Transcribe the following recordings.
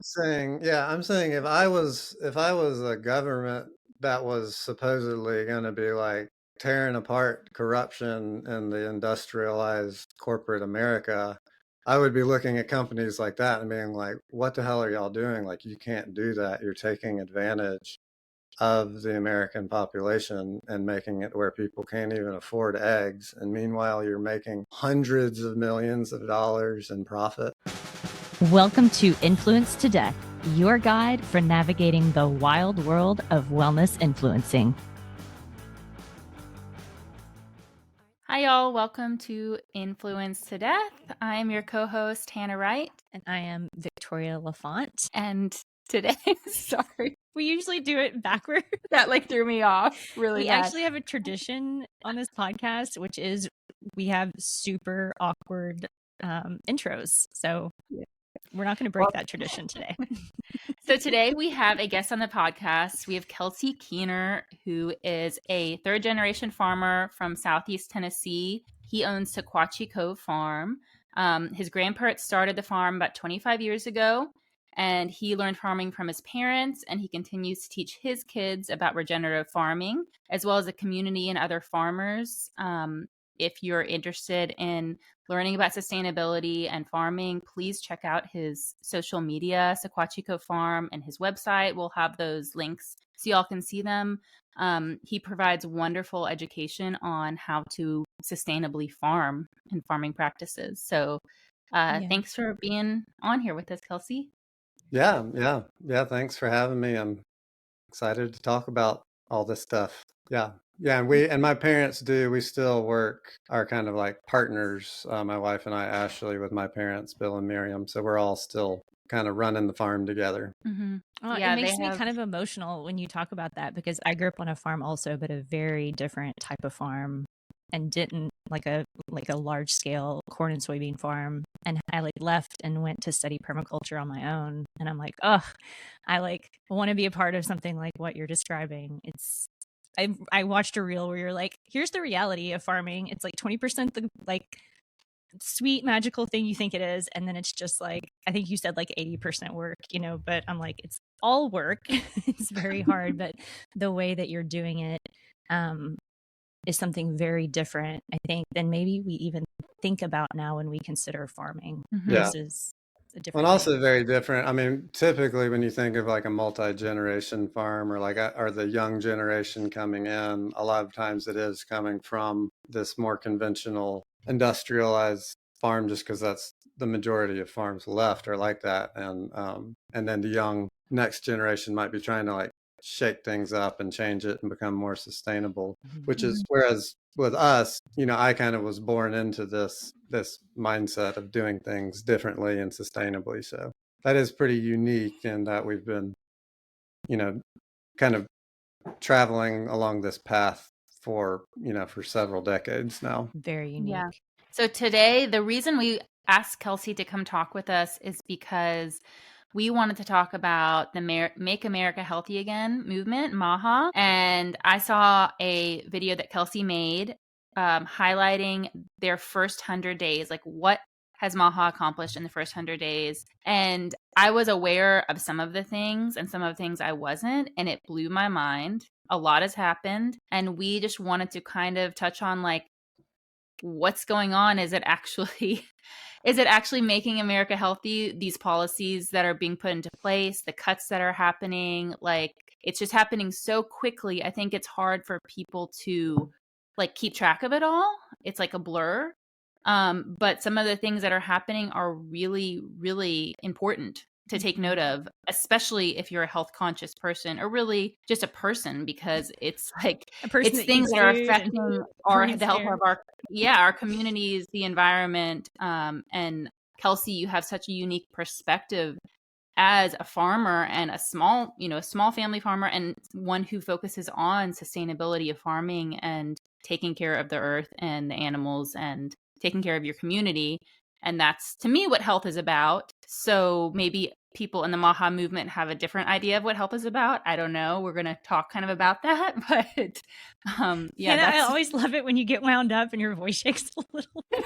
I'm saying if I was a government that was supposedly going to be like tearing apart corruption in the industrialized corporate America, I would be looking at companies like that and being like, what the hell are y'all doing? Like, you can't do that. You're taking advantage of the American population and making it where people can't even afford eggs. And meanwhile, you're making hundreds of millions of dollars in profit. Welcome to Influence to Death, your guide for navigating the wild world of wellness influencing. Hi, y'all. Welcome to Influence to Death. I'm your co-host, Hannah Wright. And I am Victoria Lafont. And today, sorry, we usually do it backwards. That threw me off really bad. We actually have a tradition on this podcast, which is we have super awkward intros. So we're not going to break that tradition today. So today we have a guest on the podcast. We have Kelsey Keener, who is a third-generation farmer from Southeast Tennessee. He owns Sequatchie Cove Farm. His grandparents started the farm about 25 years ago, and he learned farming from his parents, and he continues to teach his kids about regenerative farming, as well as the community and other farmers. If you're interested in learning about sustainability and farming, please check out his social media, Sequatchie Cove Farm, and his website. We'll have those links so y'all can see them. He provides wonderful education on how to sustainably farm and farming practices. So thanks for being on here with us, Kelsey. Yeah. Thanks for having me. I'm excited to talk about all this stuff. Yeah. And my parents we still work, are kind of like partners, my wife and I, Ashley, with my parents, Bill and Miriam. So we're all still kind of running the farm together. Mm-hmm. It makes me kind of emotional when you talk about that, because I grew up on a farm also, but a very different type of farm, and didn't like a large scale corn and soybean farm. And I left and went to study permaculture on my own. And I'm like, I want to be a part of something like what you're describing. I watched a reel where you're like, here's the reality of farming. It's like 20% the sweet magical thing you think it is, and then it's just I think you said 80% work, but I'm like, it's all work. It's very hard, but the way that you're doing it is something very different, I think, than maybe we even think about now when we consider farming. This is a different and also very different. I mean, typically when you think of a multi-generation farm, or the young generation coming in, a lot of times it is coming from this more conventional industrialized farm, just because that's the majority of farms left are like that. And then the young next generation might be trying to shake things up and change it and become more sustainable, which is, whereas with us, I kind of was born into this mindset of doing things differently and sustainably. So that is pretty unique in that we've been, kind of traveling along this path for several decades now. Very unique. Yeah. So today, the reason we asked Kelsey to come talk with us is because we wanted to talk about the Make America Healthy Again movement, MAHA. And I saw a video that Kelsey made highlighting their first 100 days. What has MAHA accomplished in the first 100 days? And I was aware of some of the things, and some of the things I wasn't. And it blew my mind. A lot has happened. And we just wanted to kind of touch on what's going on. Is it actually making America healthy? These policies that are being put into place, the cuts that are happening, it's just happening so quickly. I think it's hard for people to keep track of it all. It's like a blur. But some of the things that are happening are really, really important to take note of, especially if you're a health conscious person, or really just a person, because it's it's things that are affecting the health of our communities, the environment. And Kelsey, you have such a unique perspective as a farmer, and a small family farmer, and one who focuses on sustainability of farming and taking care of the earth and the animals and taking care of your community. And that's, to me, what health is about. So maybe people in the MAHA movement have a different idea of what health is about. I don't know. We're going to talk kind of about that, but yeah, Hannah, I always love it when you get wound up and your voice shakes a little bit.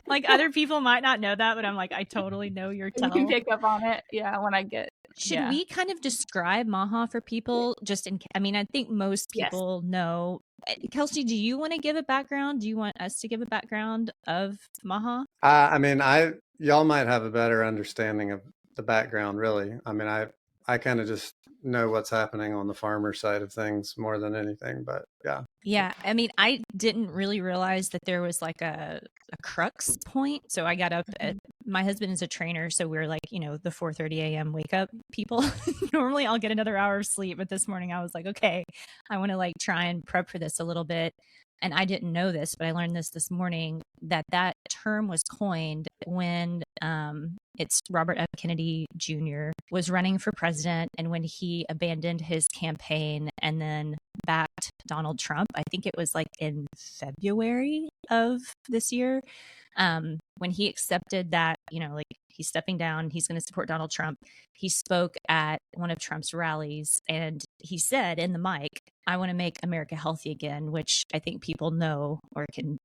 Like other people might not know that, but I'm like, I totally know your tone. You can pick up on it. Yeah. When I get. Should we kind of describe MAHA for people? I think most people know. Kelsey, do you want to give a background? Do you want us to give a background of MAHA? Y'all might have a better understanding of the background, really. I mean, I kind of just know what's happening on the farmer side of things more than anything, but yeah. Yeah. I mean, I didn't really realize that there was like a crux point. So I got up my husband is a trainer. So we're like, the 4:30 a.m. wake up people. Normally I'll get another hour of sleep, but this morning I was like, okay, I want to like try and prep for this a little bit. And I didn't know this, but I learned this morning that term was coined when it's Robert F. Kennedy Jr. was running for president, and when he abandoned his campaign and then backed Donald Trump. I think it was like in February of this year, when he accepted that, like he's stepping down, he's going to support Donald Trump. He spoke at one of Trump's rallies and he said in the mic, I want to make America healthy again, which I think people know or can,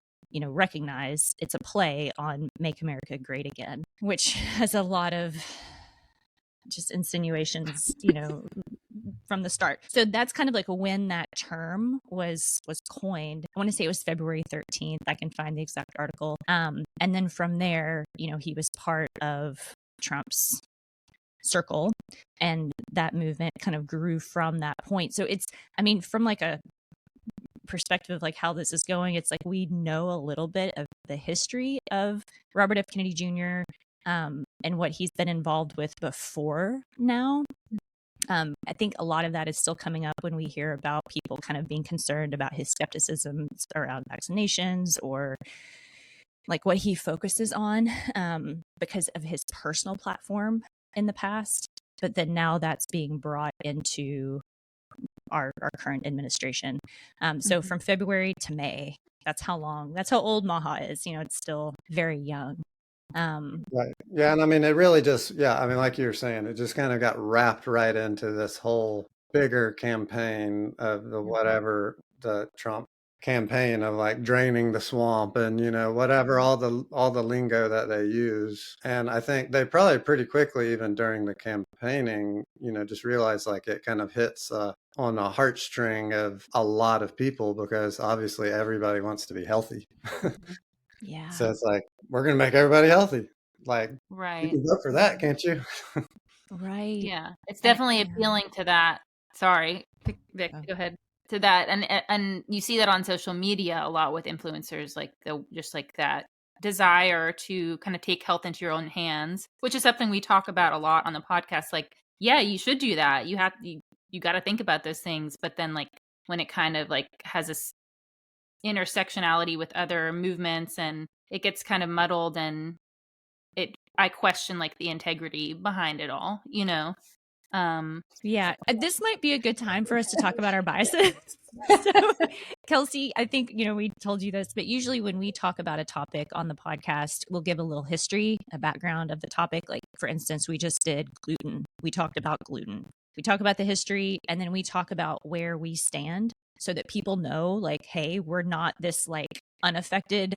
recognize. It's a play on Make America Great Again, which has a lot of just insinuations, from the start. So that's kind of like when that term was coined. I want to say it was February 13th. I can find the exact article. And then from there, he was part of Trump's circle, and that movement kind of grew from that point. So from like a perspective of like how this is going, it's like we know a little bit of the history of Robert F. Kennedy Jr. And what he's been involved with before now. I think a lot of that is still coming up when we hear about people kind of being concerned about his skepticism around vaccinations or like what he focuses on because of his personal platform in the past. But then now that's being brought into our current administration. So from February to May, that's how old MAHA is. It's still very young. Right. Yeah. And I mean, it really just, like you were saying, it just kind of got wrapped right into this whole bigger campaign of the whatever the Trump campaign of like draining the swamp and, whatever, all the lingo that they use. And I think they probably pretty quickly, even during the campaigning, just realized like it kind of hits on a heartstring of a lot of people because obviously everybody wants to be healthy. Yeah. So it's like, we're going to make everybody healthy. Like, right. You can vote for that, can't you? Right. Yeah. It's definitely appealing to that. Sorry, Vic, go ahead. To that. And you see that on social media a lot with influencers, like just like that desire to kind of take health into your own hands, which is something we talk about a lot on the podcast. Like, yeah, you should do that. You got to think about those things. But then like when it kind of like has this intersectionality with other movements and it gets kind of muddled, and I question like the integrity behind it all, Yeah, this might be a good time for us to talk about our biases. So, Kelsey, I think, we told you this, but usually when we talk about a topic on the podcast, we'll give a little history, a background of the topic. Like, for instance, we just did gluten. We talked about gluten. We talk about the history, and then we talk about where we stand so that people know, like, hey, we're not this like unaffected,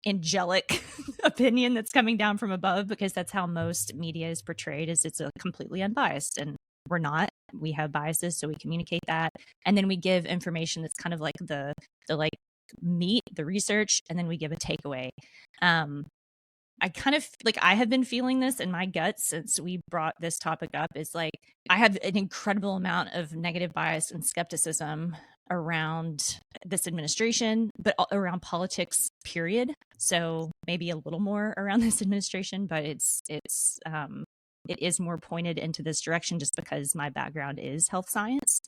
angelic opinion that's coming down from above, because that's how most media is portrayed, is it's a completely unbiased, and we're not. We have biases, so we communicate that, and then we give information that's kind of like the like meat, the research, and then we give a takeaway. I kind of like, I have been feeling this in my gut since we brought this topic up, is like I have an incredible amount of negative bias and skepticism around this administration, but around politics, period. So maybe a little more around this administration, but it is more pointed into this direction just because my background is health science.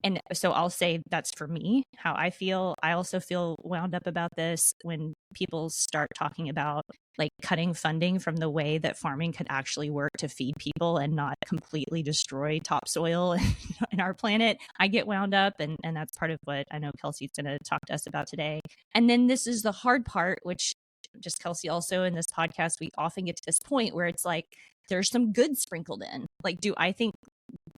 And so I'll say that's for me, how I feel. I also feel wound up about this when people start talking about like cutting funding from the way that farming could actually work to feed people and not completely destroy topsoil in our planet. I get wound up, and that's part of what I know Kelsey's going to talk to us about today. And then this is the hard part, which just Kelsey, also in this podcast, we often get to this point where it's like, there's some good sprinkled in. Like, do I think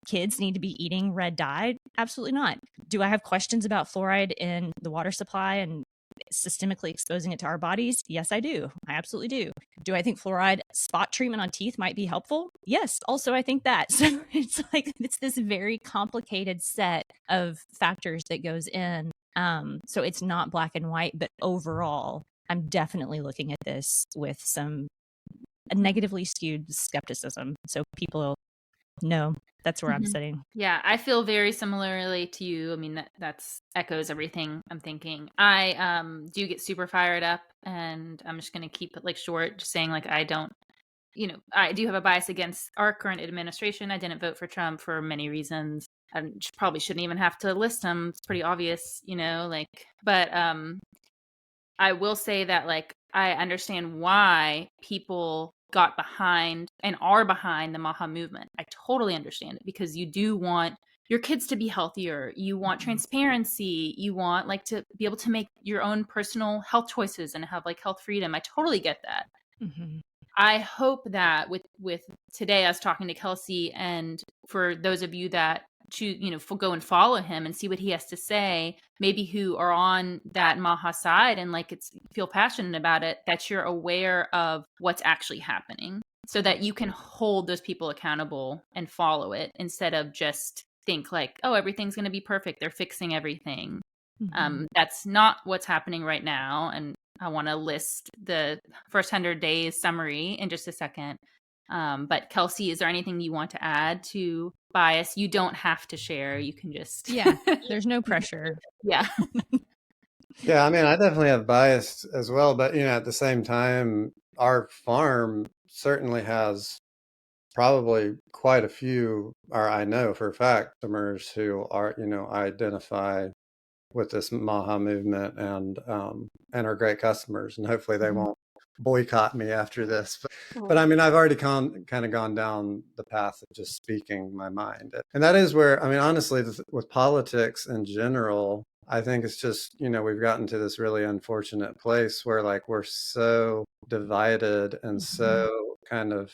kids need to be eating red dye? Absolutely not. Do I have questions about fluoride in the water supply and systemically exposing it to our bodies? Yes, I do. I absolutely do. Do I think fluoride spot treatment on teeth might be helpful? Yes. Also, I think that. So it's like, it's this very complicated set of factors that goes in. So it's not black and white, but overall, I'm definitely looking at this with some negatively skewed skepticism. So people know that's where I'm sitting. Yeah, I feel very similarly to you. I mean, that's echoes everything I'm thinking. I do get super fired up, and I'm just going to keep it like short, just saying like I don't, I do have a bias against our current administration. I didn't vote for Trump for many reasons. I probably shouldn't even have to list them. It's pretty obvious, but I will say that like I understand why people got behind and are behind the MAHA movement. I totally understand it, because you do want your kids to be healthier. You want transparency. You want like to be able to make your own personal health choices and have like health freedom. I totally get that. Mm-hmm. I hope that with today, I was talking to Kelsey, and for those of you that choose, go and follow him and see what he has to say, maybe who are on that MAHA side and like feel passionate about it, that you're aware of what's actually happening so that you can hold those people accountable and follow it, instead of just think like, oh, everything's going to be perfect, they're fixing everything. Mm-hmm. That's not what's happening right now. And I want to list the first 100 days summary in just a second. But Kelsey, is there anything you want to add to bias? You don't have to share. You can just... Yeah, there's no pressure. Yeah. Yeah, I mean, I definitely have bias as well, but, at the same time, our farm certainly has probably quite a few, or I know for a fact, customers who are, identify with this MAHA movement and are great customers, and hopefully they won't boycott me after this. But I mean, I've already kind of gone down the path of just speaking my mind. And that is where, I mean, honestly, with politics in general, I think it's just, we've gotten to this really unfortunate place where like we're so divided and so kind of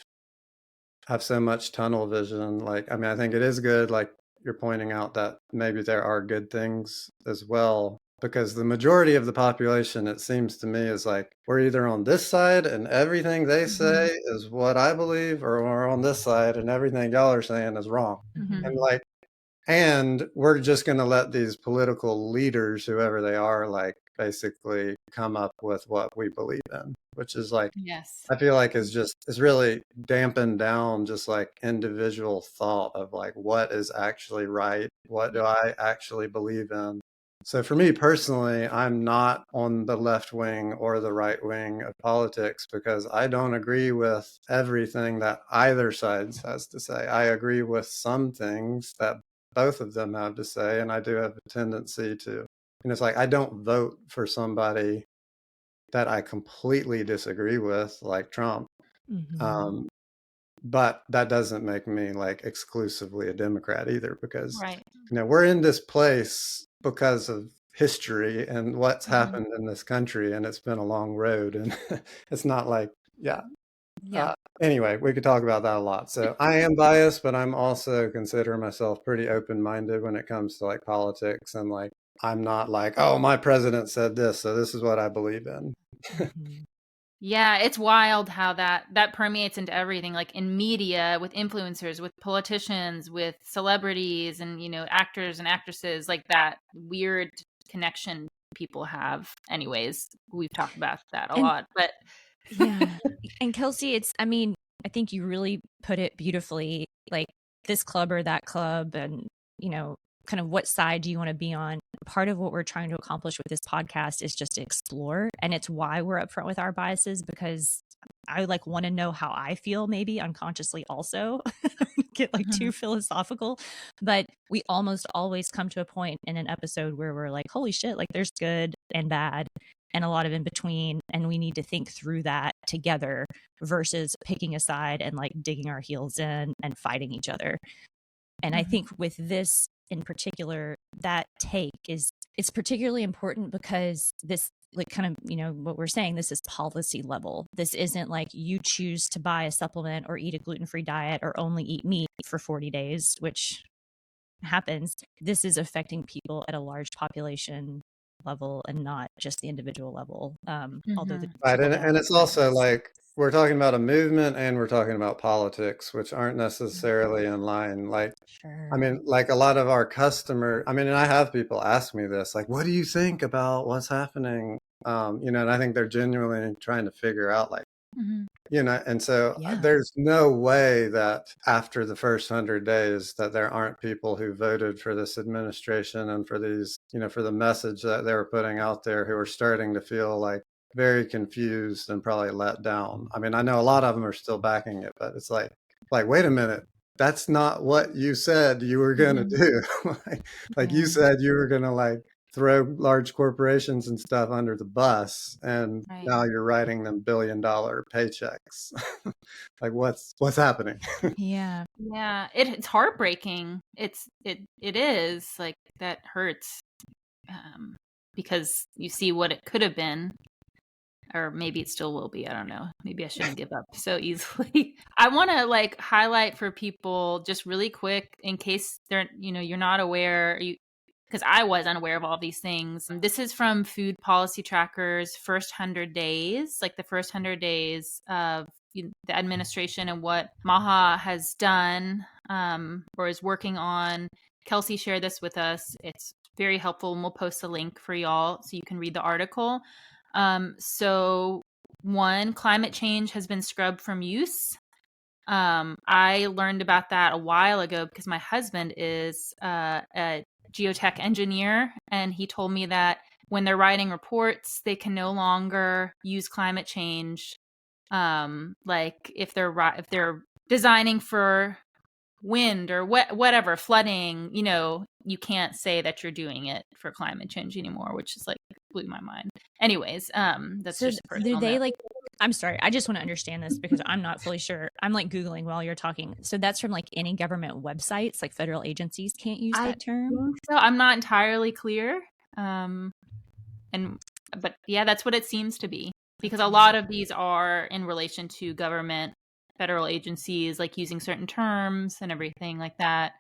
have so much tunnel vision. Like, I mean, I think it is good, like you're pointing out, that maybe there are good things as well, because the majority of the population, it seems to me, is like, we're either on this side and everything they say is what I believe, or we're on this side and everything y'all are saying is wrong. And we're just going to let these political leaders, whoever they are, like basically come up with what we believe in, which is like, yes, I feel like is really dampened down just like individual thought of like, what is actually right? What do I actually believe in? So for me personally, I'm not on the left wing or the right wing of politics, because I don't agree with everything that either side has to say. I agree with some things that both of them have to say, and I do have a tendency to, it's like I don't vote for somebody that I completely disagree with, like Trump. But that doesn't make me like exclusively a Democrat either, because we're in this place because of history and what's happened in this country, and it's been a long road, and it's not like anyway, we could talk about that a lot. So I am biased, but I'm also consider myself pretty open-minded when it comes to like politics, and like I'm not like, oh, my president said this, so this is what I believe in. Yeah, it's wild how that permeates into everything, like in media, with influencers, with politicians, with celebrities, and actors and actresses, like that weird connection people have. Anyways, we've talked about that a lot, but yeah. And Kelsey, I think you really put it beautifully, like this club or that club, and kind of what side do you want to be on. Part of what we're trying to accomplish with this podcast is just to explore, and it's why we're upfront with our biases, because I like want to know how I feel, maybe unconsciously also. Get like too philosophical, but we almost always come to a point in an episode where we're like, holy shit, like there's good and bad and a lot of in between, and we need to think through that together versus picking a side and like digging our heels in and fighting each other. And I think with this in particular, that take it's particularly important, because this like kind of, what we're saying, this is policy level. This isn't like you choose to buy a supplement or eat a gluten-free diet or only eat meat for 40 days, which happens. This is affecting people at a large population level and not just the individual level. Although the right, and it's also like we're talking about a movement and we're talking about politics, which aren't necessarily in line. Like, sure. I mean, like a lot of our customer, I mean, and I have people ask me this, like, what do you think about what's happening? And I think they're genuinely trying to figure out, like, and so there's no way that after the first 100 days that there aren't people who voted for this administration and for these, for the message that they were putting out there, who are starting to feel like very confused and probably let down. I mean, I know a lot of them are still backing it, but it's like, wait a minute, that's not what you said you were going to do. like you said you were going to like throw large corporations and stuff under the bus, and now you're writing them $1 billion paychecks. Like what's happening? Yeah. It's heartbreaking. It is like, that hurts, because you see what it could have been, or maybe it still will be. I don't know. Maybe I shouldn't give up so easily. I want to like highlight for people just really quick, in case they're, you're not aware, because I was unaware of all these things. This is from Food Policy Tracker's first 100 days, like the first 100 days of the administration and what MAHA has done, or is working on. Kelsey shared this with us. It's very helpful, and we'll post a link for y'all so you can read the article. So 1, climate change has been scrubbed from use. I learned about that a while ago because my husband is a geotech engineer, and he told me that when they're writing reports, they can no longer use climate change. Like if they're designing for wind or whatever, flooding, you can't say that you're doing it for climate change anymore, which is like blew my mind. Anyways, that's so just a personal do they note. like, I'm sorry, I just want to understand this because I'm not fully sure. I'm like Googling while you're talking. So that's from like any government websites, like federal agencies can't use that term? So I'm not entirely clear. But yeah, that's what it seems to be, because a lot of these are in relation to government, federal agencies, like using certain terms and everything like that.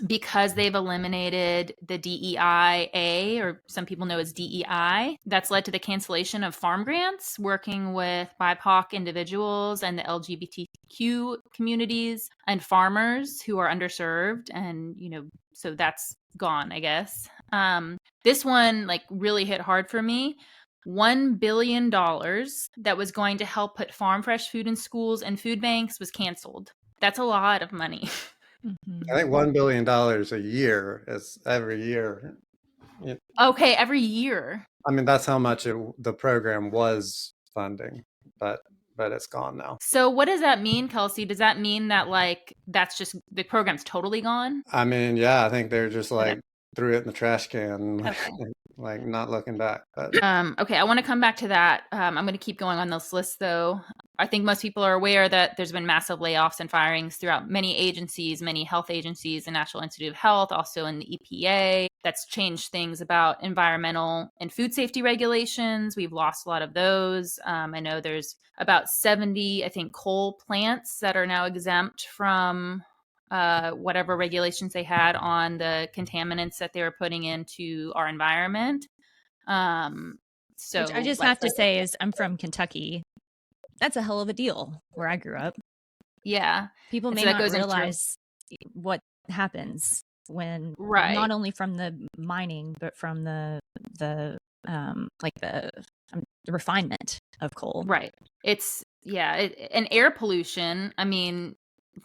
Because they've eliminated the DEI, or some people know as DEI, that's led to the cancellation of farm grants, working with BIPOC individuals and the LGBTQ communities and farmers who are underserved. And, so that's gone, I guess. This one like really hit hard for me. $1 billion that was going to help put farm fresh food in schools and food banks was canceled. That's a lot of money. I think $1 billion a year is every year. Okay, every year. I mean, that's how much the program was funding, but it's gone now. So what does that mean, Kelsey? Does that mean that like that's just the program's totally gone? I mean, yeah, I think they're just like threw it in the trash can, like not looking back. But. Okay, I want to come back to that. I'm going to keep going on this list, though. I think most people are aware that there's been massive layoffs and firings throughout many agencies, many health agencies, the National Institute of Health, also in the EPA. That's changed things about environmental and food safety regulations. We've lost a lot of those. I know there's about 70, I think, coal plants that are now exempt from whatever regulations they had on the contaminants that they were putting into our environment. So which I just have to say is I'm from Kentucky. That's a hell of a deal where I grew up. Yeah. People may not realize what happens when not only from the mining, but from the refinement of coal. Right. It's and air pollution, I mean,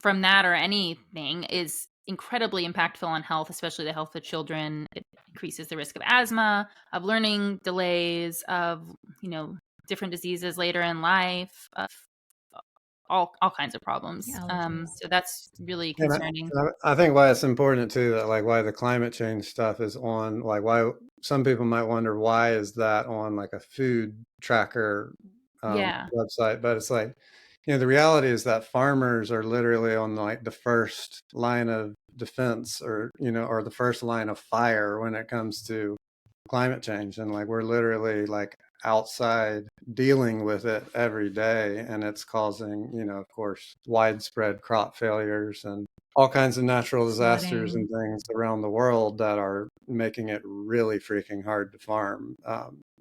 from that or anything is incredibly impactful on health, especially the health of children. It increases the risk of asthma, of learning delays, of, different diseases later in life, of all kinds of problems. So that's really concerning. I think why it's important too, that like why the climate change stuff is on, like why some people might wonder why is that on like a food tracker website, but it's like, the reality is that farmers are literally on like the first line of defense, or or the first line of fire when it comes to climate change. And like, we're literally like outside dealing with it every day. And it's causing, of course, widespread crop failures and all kinds of natural disasters and things around the world that are making it really freaking hard to farm,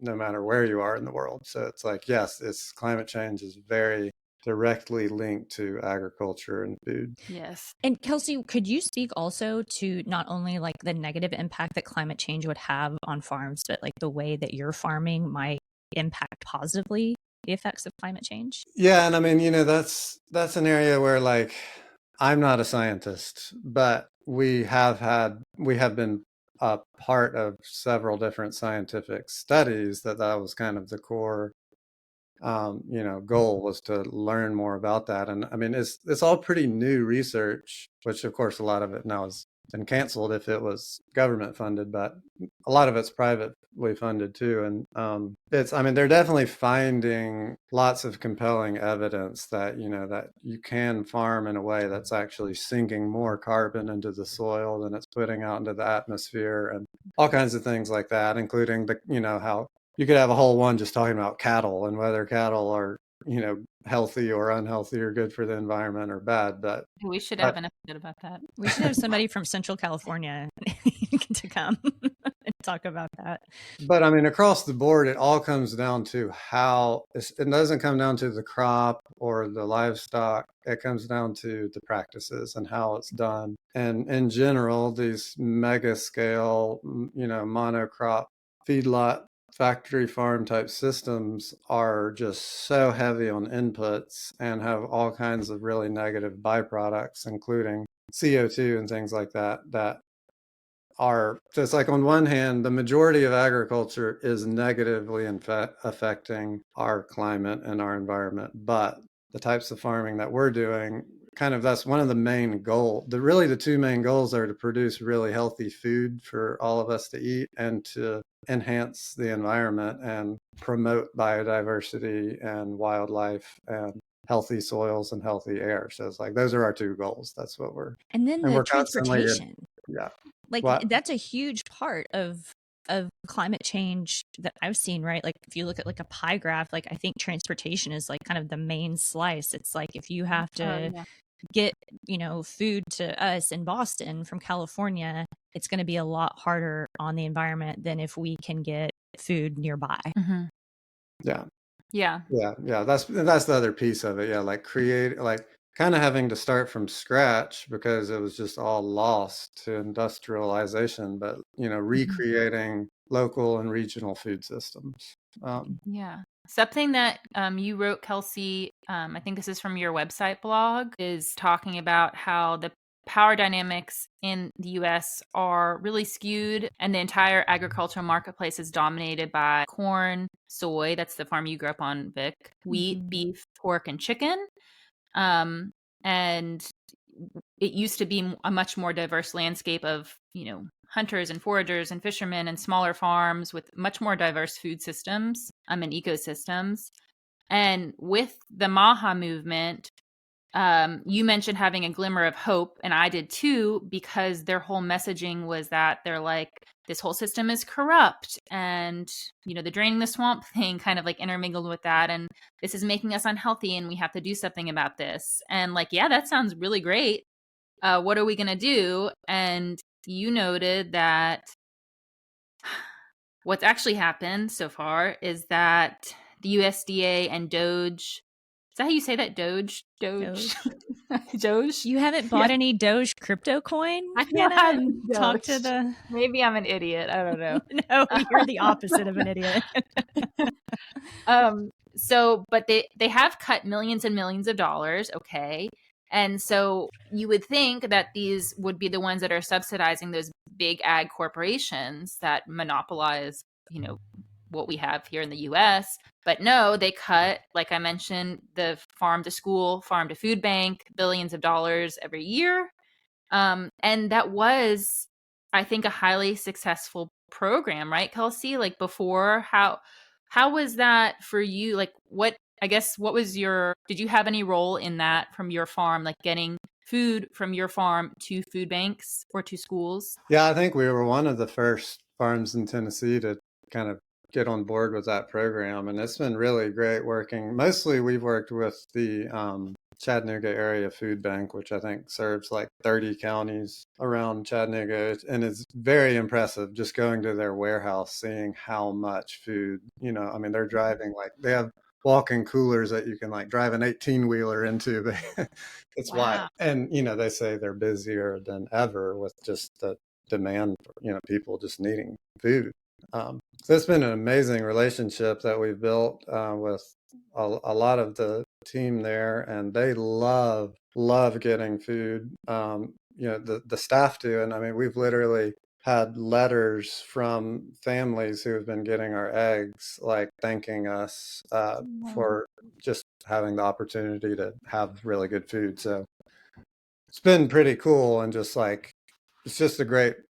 no matter where you are in the world. So it's like, yes, climate change is very directly linked to agriculture and food. Yes. And Kelsey, could you speak also to not only like the negative impact that climate change would have on farms, but like the way that your farming might impact positively the effects of climate change? Yeah, and I mean, that's an area where like I'm not a scientist, but we have been a part of several different scientific studies that was kind of the core goal, was to learn more about that. And I mean, it's all pretty new research, which of course a lot of it now has been canceled if it was government funded, but a lot of it's privately funded too. And they're definitely finding lots of compelling evidence that, that you can farm in a way that's actually sinking more carbon into the soil than it's putting out into the atmosphere, and all kinds of things like that, including how you could have a whole one just talking about cattle and whether cattle are, healthy or unhealthy or good for the environment or bad. But we should have an episode about that. We should have somebody from Central California to come and talk about that. But I mean, across the board, it all comes down to it doesn't come down to the crop or the livestock. It comes down to the practices and how it's done. And in general, these mega scale, monocrop feedlot factory farm type systems are just so heavy on inputs and have all kinds of really negative byproducts, including CO2 and things like that are, so it's like, on one hand, the majority of agriculture is negatively affecting our climate and our environment, but the types of farming that we're doing, that's one of the main goals. The two main goals are to produce really healthy food for all of us to eat, and to enhance the environment and promote biodiversity and wildlife and healthy soils and healthy air. So it's like, those are our two goals. That's what and then the transportation. Yeah. Like that's a huge part of climate change that I've seen, right? Like if you look at like a pie graph, like I think transportation is like kind of the main slice. It's like if you have to get, food to us in Boston from California, it's going to be a lot harder on the environment than if we can get food nearby. Mm-hmm. Yeah. That's the other piece of it. Yeah, like kind of having to start from scratch because it was just all lost to industrialization, but recreating local and regional food systems. Something that you wrote, Kelsey, I think this is from your website blog, is talking about how the power dynamics in the US are really skewed, and the entire agricultural marketplace is dominated by corn, soy, that's the farm you grew up on, Vic, wheat, beef, pork, and chicken. And it used to be a much more diverse landscape of, hunters and foragers and fishermen and smaller farms with much more diverse food systems and ecosystems. And with the MAHA movement, you mentioned having a glimmer of hope, and I did too, because their whole messaging was that they're like, this whole system is corrupt, and the draining the swamp thing kind of like intermingled with that, and this is making us unhealthy and we have to do something about this. And like, yeah, that sounds really great. What are we going to do? And you noted that what's actually happened so far is that the USDA and Doge, is that how you say that? Doge? Doge? You haven't bought any Doge crypto coin? I haven't talked to the... Maybe I'm an idiot. I don't know. No, you're the opposite of an idiot. But they have cut millions and millions of dollars. Okay. And so you would think that these would be the ones that are subsidizing those big ag corporations that monopolize, what we have here in the US. But no, they cut, like I mentioned, the farm to school, farm to food bank, billions of dollars every year. And that was, I think, a highly successful program, right, Kelsey? Like before, how was that for you? Like what was did you have any role in that from your farm, like getting food from your farm to food banks or to schools? Yeah, I think we were one of the first farms in Tennessee to kind of get on board with that program. And it's been really great working. Mostly we've worked with the Chattanooga Area Food Bank, which I think serves like 30 counties around Chattanooga. And it's very impressive just going to their warehouse, seeing how much food, I mean, they're driving they have walk-in coolers that you can like drive an 18-wheeler into. It's wild. And, they say they're busier than ever with just the demand for, people just needing food. So it's been an amazing relationship that we've built with a lot of the team there, and they love getting food. The staff do, and I mean, we've literally had letters from families who have been getting our eggs, like thanking us for just having the opportunity to have really good food. So it's been pretty cool, and just like it's just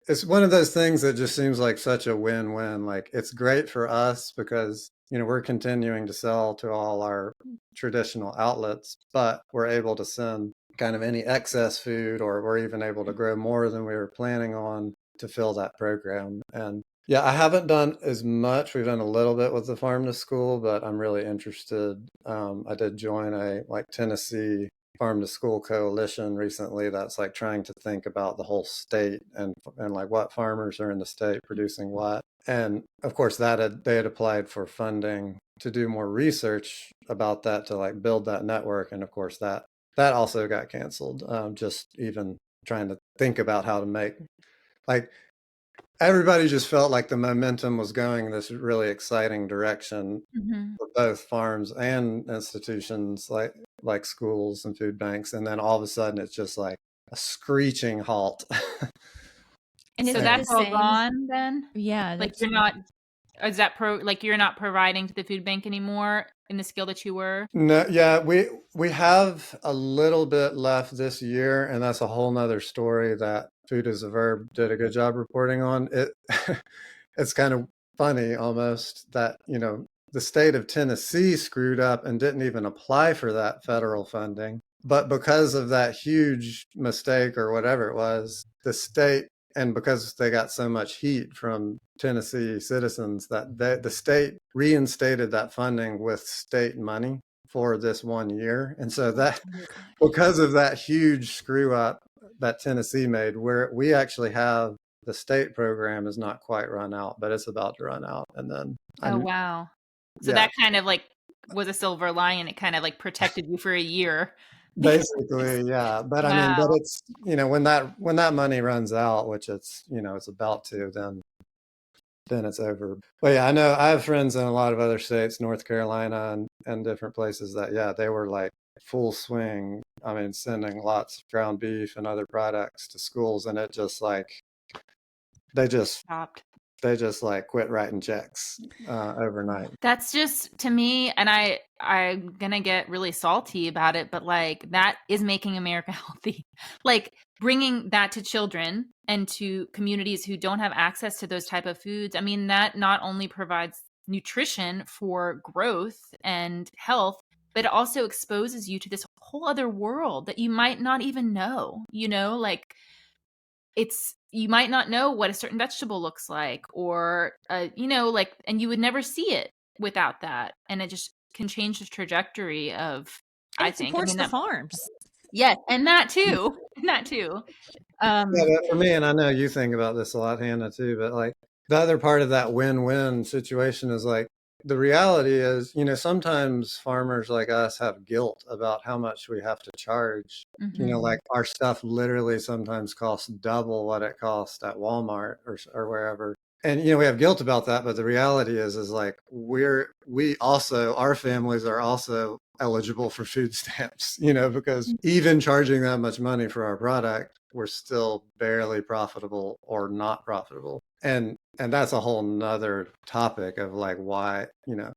it's one of those things that just seems like such a win-win. Like it's great for us because, we're continuing to sell to all our traditional outlets, but we're able to send kind of any excess food, or we're even able to grow more than we were planning on to fill that program. And yeah, I haven't done as much. We've done a little bit with the farm to school, but I'm really interested. I did join a Tennessee farm to school coalition recently that's like trying to think about the whole state and like what farmers are in the state producing what. And of course they had applied for funding to do more research about that, to like build that network. And of course that also got canceled. Just even trying to think about how to make, like, everybody just felt like the momentum was going this really exciting direction for both farms and institutions like schools and food banks. And then all of a sudden it's just like a screeching halt. And so that's all gone then? Yeah. Like you're not, is that you're not providing to the food bank anymore in the scale that you were? No, yeah, we have a little bit left this year, and that's a whole nother story that Food is a Verb did a good job reporting on. It's kind of funny almost that, the state of Tennessee screwed up and didn't even apply for that federal funding. But because of that huge mistake or whatever it was, the state, and because they got so much heat from Tennessee citizens, that the state reinstated that funding with state money for this 1 year. And so that, because of that huge screw up that Tennessee made, where we actually have the state program is not quite run out, but it's about to run out. And then wow. So that kind of like was a silver lining. It kind of like protected you for a year. Basically, yeah. But I mean, but it's, when that money runs out, which it's, it's about to, then it's over. But yeah, I know I have friends in a lot of other states, North Carolina and different places that, yeah, they were like full swing. I mean, sending lots of ground beef and other products to schools, and it just like, they just stopped. They just like quit writing checks overnight. That's just, to me, and I'm gonna get really salty about it, but like that is making America healthy. Like bringing that to children and to communities who don't have access to those type of foods. I mean, that not only provides nutrition for growth and health, but it also exposes you to this whole other world that you might not even know, like you might not know what a certain vegetable looks like, or, and you would never see it without that. And it just can change the trajectory of, I think. Supports the farms. Yes. And that too. Yeah, for me, and I know you think about this a lot, Hannah, too, but like the other part of that win-win situation is like, the reality is, sometimes farmers like us have guilt about how much we have to charge. Like our stuff literally sometimes costs double what it costs at Walmart or wherever. And, we have guilt about that. But the reality is like, our families are also eligible for food stamps, because even charging that much money for our product, we're still barely profitable or not profitable. And that's a whole nother topic of like why,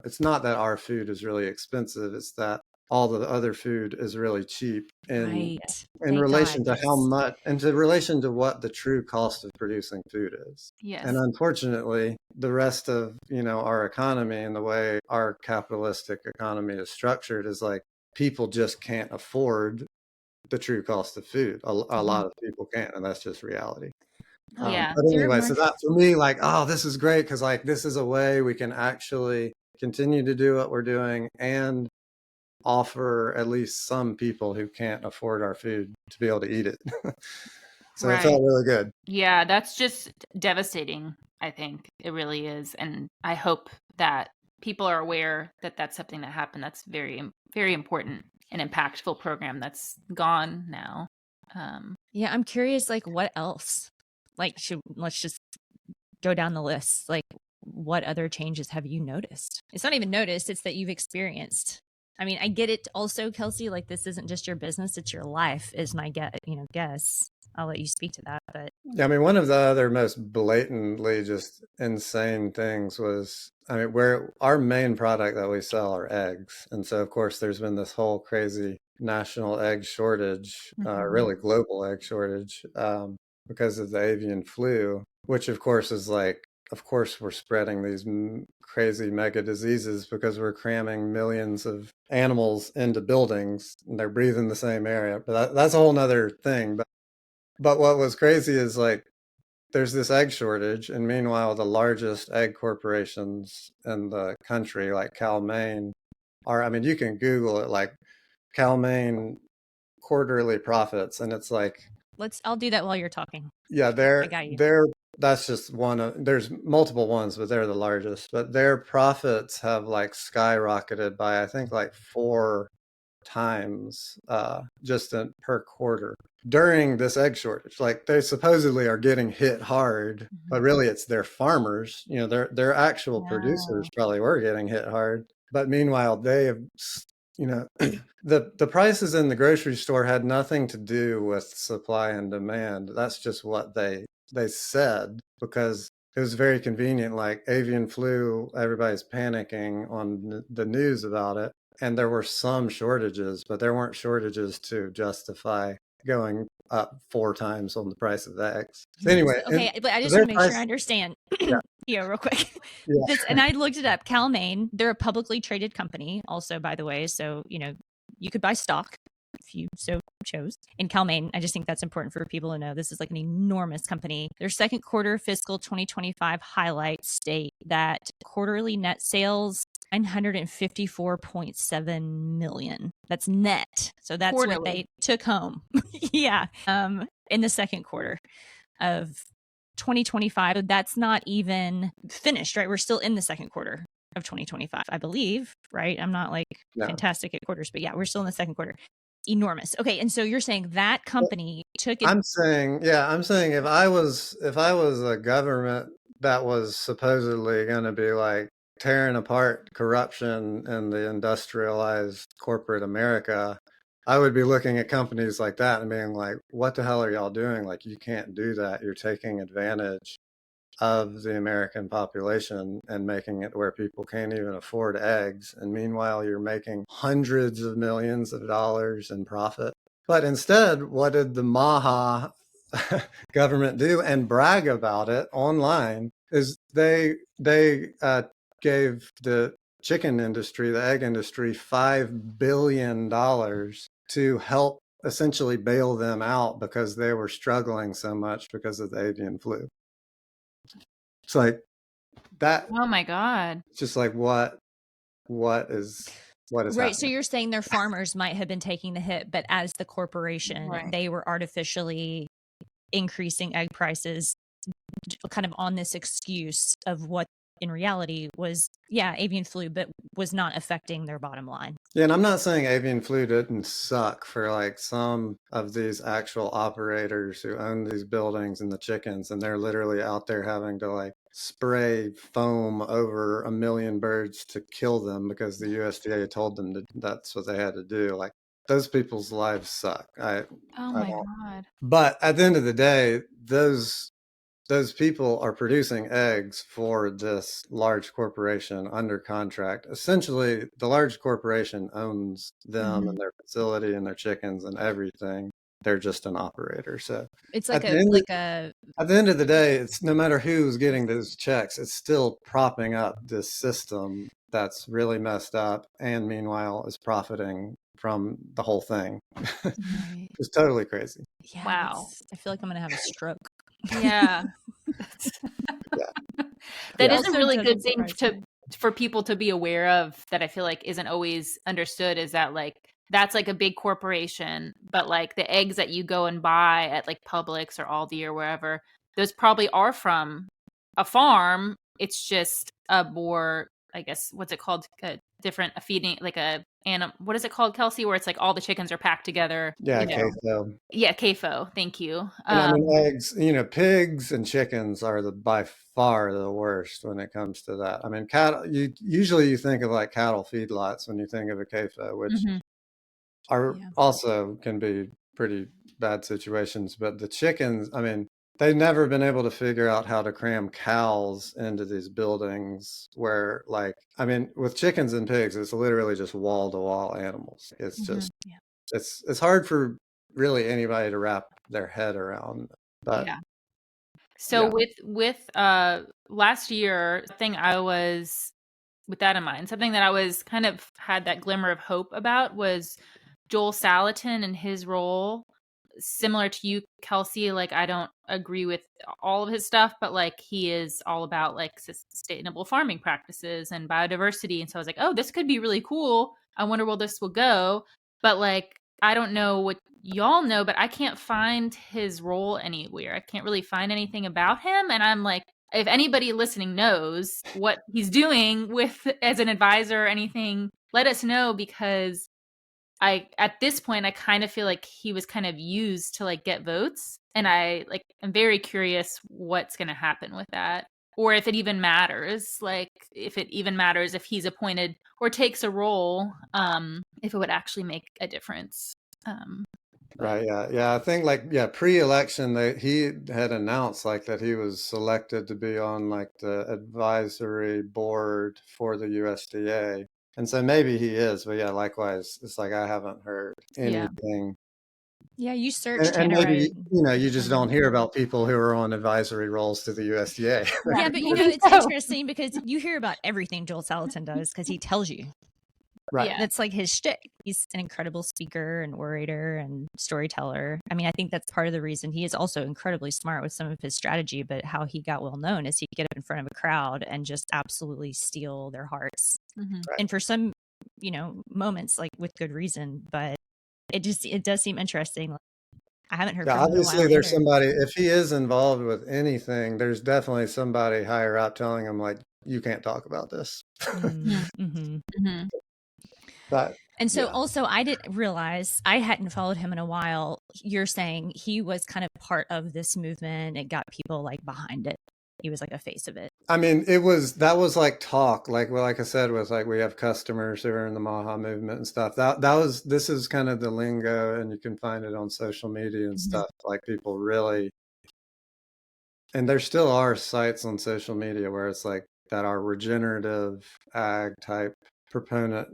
it's not that our food is really expensive. It's that all the other food is really cheap in relation to how much, and in relation to what the true cost of producing food is. Yes. And unfortunately, the rest of, our economy and the way our capitalistic economy is structured is like, people just can't afford the true cost of food. A lot of people can't, and that's just reality. Yeah. But anyway, so that for me, like, oh, this is great because like this is a way we can actually continue to do what we're doing and offer at least some people who can't afford our food to be able to eat it. So it felt really good. Yeah, that's just devastating. I think it really is. And I hope that people are aware that that's something that happened. That's very, very important and impactful program that's gone now. Yeah, I'm curious, like, what else? Like, let's just go down the list. Like, what other changes have you noticed? It's not even noticed, it's that you've experienced. I mean, I get it also, Kelsey, like this isn't just your business, it's your life, is my guess. I'll let you speak to that. But yeah, I mean, one of the other most blatantly just insane things was, I mean, where our main product that we sell are eggs. And so, of course, there's been this whole crazy national egg shortage, really global egg shortage, because of the avian flu, which, of course, is like, of course, we're spreading these crazy mega diseases because we're cramming millions of animals into buildings and they're breathing the same area. But that's a whole nother thing. But what was crazy is like there's this egg shortage, and meanwhile, the largest egg corporations in the country, like Cal-Maine, are, I mean, you can Google it, like Cal-Maine quarterly profits, and it's like, I'll do that while you're talking. yeah, that's just one of, there's multiple ones, but they're the largest. But their profits have like skyrocketed by, I think, like 4 times just per quarter during this egg shortage. Like they supposedly are getting hit hard, but really it's their farmers, you know, their actual producers probably were getting hit hard. But meanwhile, they have, you know, the prices in the grocery store had nothing to do with supply and demand. That's just what they said because it was very convenient. Like avian flu, everybody's panicking on the news about it. And there were some shortages, but there weren't shortages to justify going up 4 times on the price of eggs. So anyway, okay, but I just want to make sure I understand. Yeah, real quick. Yeah. And I looked it up. Cal-Maine, they're a publicly traded company, also, by the way. So you know, you could buy stock if you so chose in Cal-Maine. I just think that's important for people to know. This is like an enormous company. Their second quarter fiscal 2025 highlights state that quarterly net sales 954.7 million. That's net. So that's what they took home. Yeah. In the second quarter of 2025. That's not even finished, right? We're still in the second quarter of 2025, I believe, right? I'm not like fantastic at quarters, but yeah, we're still in the second quarter. Enormous. Okay, and so you're saying that company took it. I'm saying if I was a government that was supposedly going to be like tearing apart corruption in the industrialized corporate America, I would be looking at companies like that and being like, what the hell are y'all doing? Like, you can't do that. You're taking advantage of the American population and making it where people can't even afford eggs. And meanwhile, you're making hundreds of millions of dollars in profit. But instead, what did the MAHA government do and brag about it online is they gave the chicken industry, the egg industry, $5 billion to help essentially bail them out because they were struggling so much because of the avian flu. It's like that. Oh my God. It's just like what is right. Happening? So you're saying their farmers might have been taking the hit, but as the corporation, they were artificially increasing egg prices kind of on this excuse of what in reality was, avian flu, but was not affecting their bottom line. Yeah, and I'm not saying avian flu didn't suck for like some of these actual operators who own these buildings and the chickens, and they're literally out there having to like spray foam over 1 million birds to kill them because the USDA told them that's what they had to do. Like those people's lives suck. Oh my God. But at the end of the day, those people are producing eggs for this large corporation under contract. Essentially, the large corporation owns them and their facility and their chickens and everything. They're just an operator. So it's like at the end of the day, it's no matter who's getting those checks, it's still propping up this system that's really messed up and meanwhile is profiting from the whole thing. It's totally crazy. Yeah, wow. I feel like I'm going to have a stroke. Yeah. Yeah. That Yeah. is a Also really good doesn't thing surprise me. for people to be aware of that I feel like isn't always understood, is that like that's like a big corporation, but like the eggs that you go and buy at like Publix or Aldi or wherever, those probably are from a farm. It's just a more, I guess, what's it called? A feeding, like a animal. What is it called, Kelsey? Where it's like all the chickens are packed together. Yeah. Queso. Yeah, CAFO. Thank you. And I mean, eggs, pigs and chickens are by far the worst when it comes to that. I mean, cattle, you think of like cattle feedlots when you think of a CAFO, which Mhm. are Yeah. also can be pretty bad situations. But the chickens, I mean, they've never been able to figure out how to cram cows into these buildings where, like, I mean, with chickens and pigs, it's literally just wall to wall animals. It's just, Yeah. it's hard for really anybody to wrap their head around. But Yeah. So yeah, with last year, with that in mind, something that I was kind of had that glimmer of hope about was Joel Salatin and his role. Similar to you, Kelsey, like I don't agree with all of his stuff, but like he is all about like sustainable farming practices and biodiversity. And so I was like, oh, this could be really cool. I wonder where this will go. But like, I don't know what y'all know, but I can't find his role anywhere. I can't really find anything about him. And I'm like, if anybody listening knows what he's doing with as an advisor or anything, let us know, because at this point I kind of feel like he was kind of used to like get votes, and I'm very curious what's going to happen with that, or if it even matters, like if it even matters if he's appointed or takes a role, if it would actually make a difference. right. Yeah. Yeah. I think like, yeah, pre-election, he had announced like that he was selected to be on like the advisory board for the USDA. And so maybe he is, but yeah, likewise, it's like I haven't heard Yeah. anything. Yeah, you searched And Tannerite. maybe, you just don't hear about people who are on advisory roles to the USDA. Yeah, but it's interesting because you hear about everything Joel Salatin does because he tells you. Right. Yeah. That's like his shtick. He's an incredible speaker and orator and storyteller. I mean, I think that's part of the reason he is also incredibly smart with some of his strategy, but how he got well known is he'd get up in front of a crowd and just absolutely steal their hearts. Mhm. Right. And for some, moments, like with good reason, but it does seem interesting. I haven't heard Yeah, from him in a obviously while there's either. somebody, if he is involved with anything, there's definitely somebody higher up telling him like, you can't talk about this. Mm-hmm. Mhm. But And so yeah. also I didn't realize, I hadn't followed him in a while. You're saying he was kind of part of this movement. It got people like behind it. He was like a face of it. I mean, that was like talk, like, well, like I said, was like, we have customers who are in the MAHA movement and stuff. This is kind of the lingo, and you can find it on social media and stuff. Like people really, and there still are sites on social media where it's like that are regenerative ag type proponent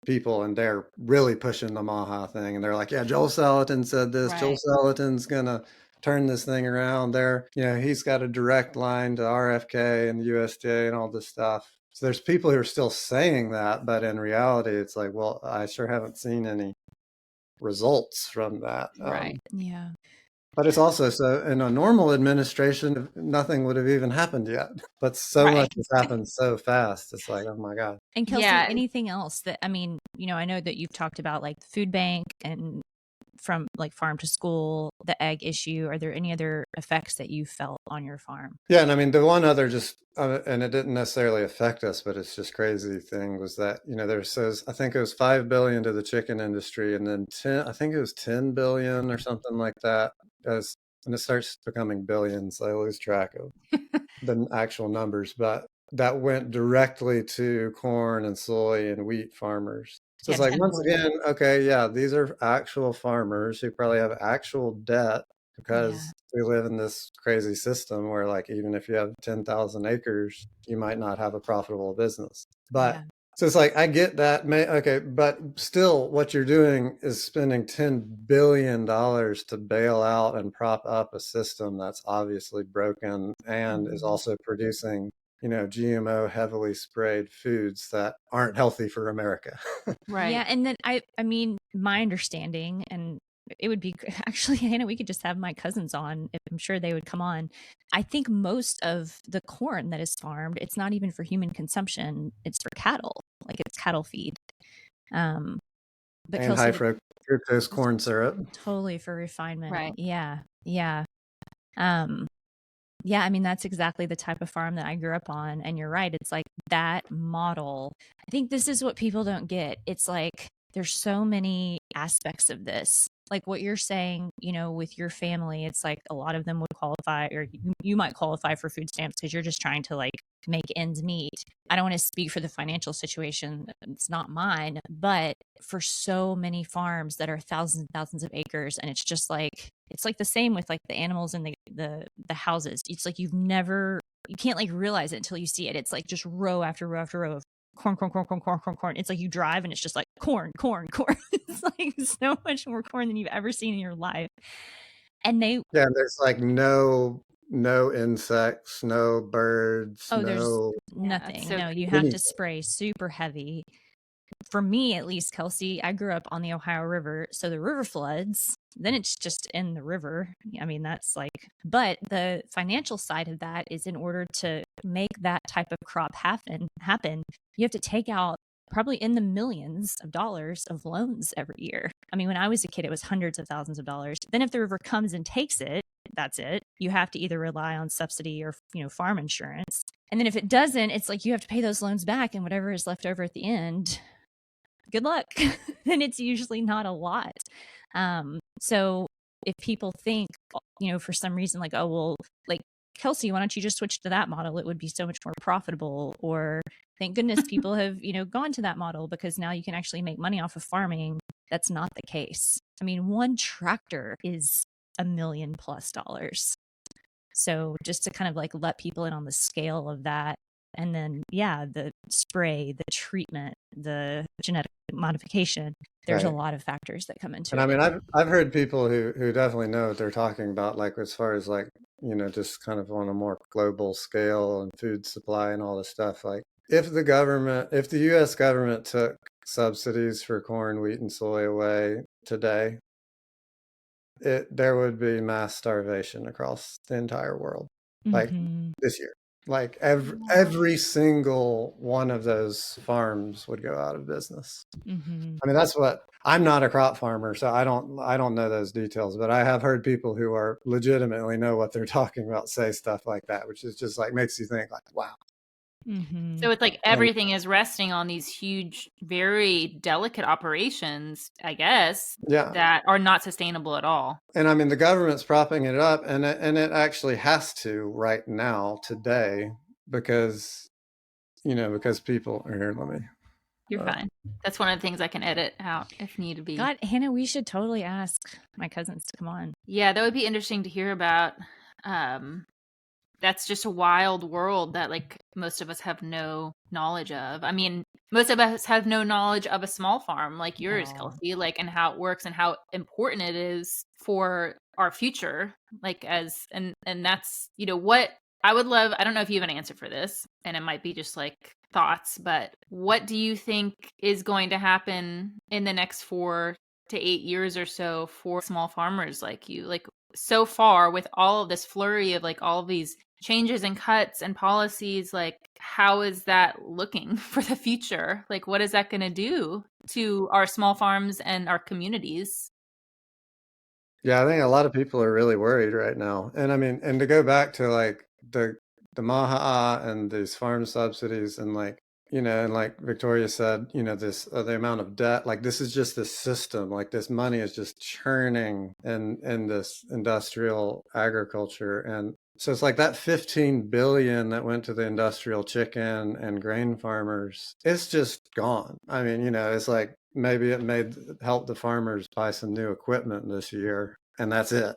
people, and they're really pushing the MAHA thing, and they're like, yeah, Joel Salatin said this. Right. Joel Salatin's gonna turn this thing around. There, he's got a direct line to RFK and the USDA and all this stuff. So there's people who are still saying that, but in reality, it's like, well, I sure haven't seen any results from that. Right. Yeah. But it's also so in a normal administration, nothing would have even happened yet. But so Right. much has happened so fast. It's like, oh my God. And Kelsey, Yeah. anything else that, I mean, I know that you've talked about like the food bank and from like farm to school, the egg issue. Are there any other effects that you felt on your farm? Yeah, and I mean the one other and it didn't necessarily affect us, but it's just crazy thing was that there says I think it was 5 billion to the chicken industry, and then I think it was 10 billion or something like that. And it starts becoming billions, I lose track of the actual numbers, but that went directly to corn and soy and wheat farmers. So it's Yeah, like, 10 once billion. again, okay, yeah, these are actual farmers who probably have actual debt because we live in this crazy system where, like, even if you have 10,000 acres, you might not have a profitable business. But so it's like, I get that. Okay, but still, what you're doing is spending $10 billion to bail out and prop up a system that's obviously broken and is also producing, GMO heavily sprayed foods that aren't healthy for America. Right. Yeah, and then I mean, my understanding, and it would be actually, Hannah, we could just have my cousins on. I'm sure they would come on. I think most of the corn that is farmed, it's not even for human consumption. It's for cattle. Like it's cattle feed. But And Kelsey, high fructose corn syrup. totally for refinement. Right. Yeah. Yeah. Yeah, I mean, that's exactly the type of farm that I grew up on. And you're right. It's like that model. I think this is what people don't get. It's like there's so many aspects of this. Like what you're saying, you know, with your family, it's like a lot of them would qualify, or you might qualify for food stamps because you're just trying to like make ends meet. I don't want to speak for the financial situation. It's not mine, but for so many farms that are thousands and thousands of acres, and it's like the same with like the animals in the houses. It's like you can't like realize it until you see it. It's like just row after row after row of corn, corn, corn, corn, corn, corn, corn. It's like you drive and it's just like corn, corn, corn. It's like so much more corn than you've ever seen in your life. And there's like no insects, no birds, there's no nothing. So no, you have to spray super heavy. For me, at least, Kelsey, I grew up on the Ohio River. So the river floods, then it's just in the river. I mean, that's like, but the financial side of that is in order to make that type of crop happen, you have to take out probably in the millions of dollars of loans every year. I mean, when I was a kid, it was hundreds of thousands of dollars. Then if the river comes and takes it, that's it. You have to either rely on subsidy or, farm insurance. And then if it doesn't, it's like you have to pay those loans back, and whatever is left over at the end, good luck. And it's usually not a lot. So if people think, for some reason, like, oh, well, like, Kelsey, why don't you just switch to that model? It would be so much more profitable. Or thank goodness people have, gone to that model because now you can actually make money off of farming. That's not the case. I mean, one tractor is $1 million+. So just to kind of like let people in on the scale of that. And then, the spray, the treatment, the genetic modification, there's a lot of factors that come into it. And I mean, I've heard people who definitely know what they're talking about, like as far as like, just kind of on a more global scale and food supply and all this stuff. Like if the US government took subsidies for corn, wheat, and soy away today, there would be mass starvation across the entire world, like this year. Like every single one of those farms would go out of business. I mean, that's what I'm not a crop farmer, so I don't know those details, but I have heard people who are legitimately know what they're talking about say stuff like that, which is just like makes you think like, wow. So it's like everything is resting on these huge, very delicate operations, I guess, that are not sustainable at all. And I mean, the government's propping it up, and it actually has to right now, today, because people are here. Let me. You're fine. That's one of the things I can edit out if need be. God, Hannah, we should totally ask my cousins to come on. Yeah, that would be interesting to hear about. That's just a wild world that like most of us have no knowledge of. I mean, most of us have no knowledge of a small farm like yours, Kelsey, like, and how it works and how important it is for our future. Like and that's, what I would love. I don't know if you have an answer for this, and it might be just like thoughts, but what do you think is going to happen in the next 4 to 8 years or so for small farmers like you? Like so far with all of this flurry of like all of these changes and cuts and policies, like how is that looking for the future? Like what is that going to do to our small farms and our communities? Yeah, I think a lot of people are really worried right now. And I mean, and to go back to like the MAHA and these farm subsidies and like, and like Victoria said, this the amount of debt, like this is just the system, like this money is just churning in this industrial agriculture. And so it's like that 15 billion that went to the industrial chicken and grain farmers, it's just gone. I mean, it's like maybe it help the farmers buy some new equipment this year, and that's it.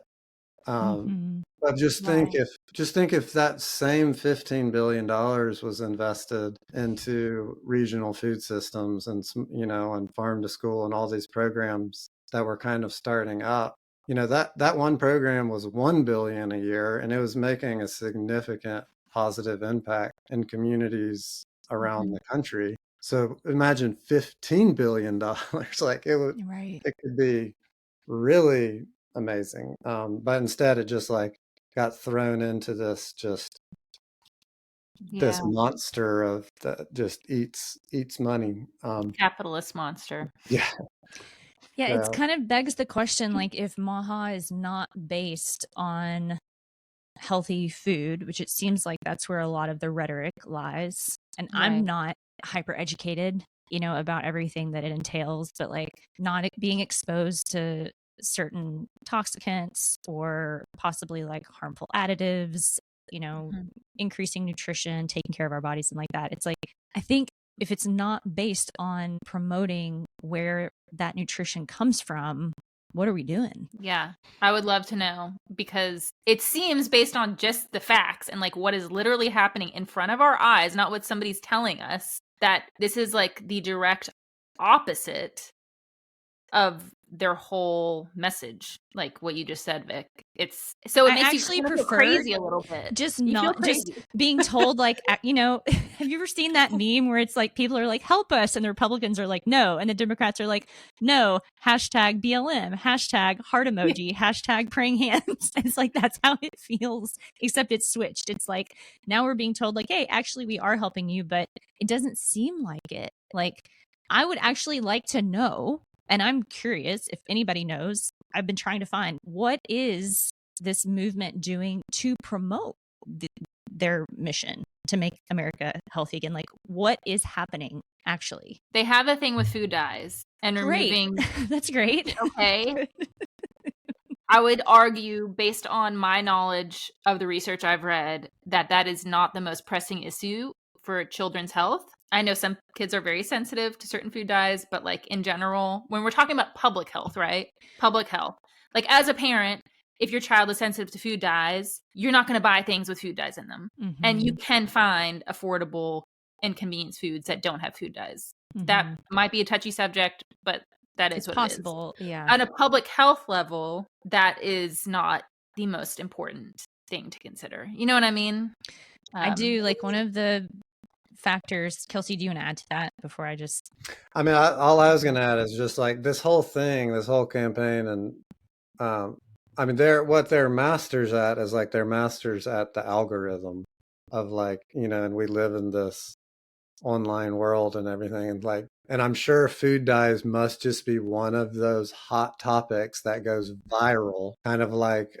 But just think if that same $15 billion was invested into regional food systems and and farm to school and all these programs that were kind of starting up. That one program was $1 billion a year, and it was making a significant positive impact in communities around the country. So imagine $15 billion. Like it could be really amazing. But instead it just like got thrown into this this monster of that just eats money. Capitalist monster. Yeah. Yeah, it's kind of begs the question, like, if MAHA is not based on healthy food, which it seems like that's where a lot of the rhetoric lies. And I'm not hyper educated, about everything that it entails, but like not being exposed to certain toxicants or possibly like harmful additives, increasing nutrition, taking care of our bodies and like that. It's like, I think if it's not based on promoting where that nutrition comes from, what are we doing? Yeah, I would love to know, because it seems, based on just the facts and like what is literally happening in front of our eyes, not what somebody's telling us, that this is like the direct opposite of their whole message, like what you just said, Vic. It makes you feel crazy a little bit. Just being told, like, have you ever seen that meme where it's like people are like, help us, and the Republicans are like, no, and the Democrats are like, no, hashtag BLM, hashtag heart emoji, hashtag praying hands. It's like, that's how it feels, except it's switched. It's like, now we're being told like, hey, actually we are helping you, but it doesn't seem like it. Like, I would actually like to know, and I'm curious if anybody knows. I've been trying to find, what is this movement doing to promote their mission to make America healthy again? Like, what is happening actually? They have a thing with food dyes and removing. That's great. Okay. I would argue, based on my knowledge of the research I've read, that is not the most pressing issue for children's health. I know some kids are very sensitive to certain food dyes, but like in general, when we're talking about public health, right? Public health. Like, as a parent, if your child is sensitive to food dyes, you're not going to buy things with food dyes in them. Mm-hmm. And you can find affordable and convenience foods that don't have food dyes. Mm-hmm. That might be a touchy subject, but that is what possible. It is. Yeah. On a public health level, that is not the most important thing to consider. You know what I mean? I do. Like, one of the factors, Kelsey, do you want to add to that before I just... all I was going to add is just like this whole thing, this whole campaign, and what they're masters at is like they're masters at the algorithm of like, and we live in this online world and everything, and like, and I'm sure food dyes must just be one of those hot topics that goes viral, kind of like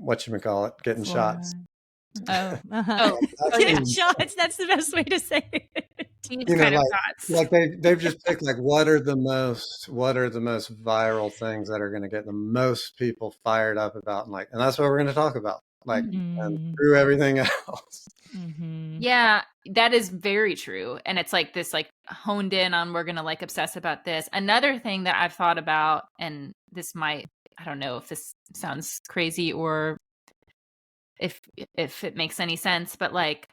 whatchamacallit, getting shots. Getting shots. That's the best way to say it. Like they've just picked like what are the most viral things that are going to get the most people fired up about, and that's what we're going to talk about, like, and through everything else. Mm-hmm. Yeah, that is very true. And it's like this, like, honed in on, we're going to like obsess about this. Another thing that I've thought about, and this might, I don't know if this sounds crazy or if it makes any sense, but like,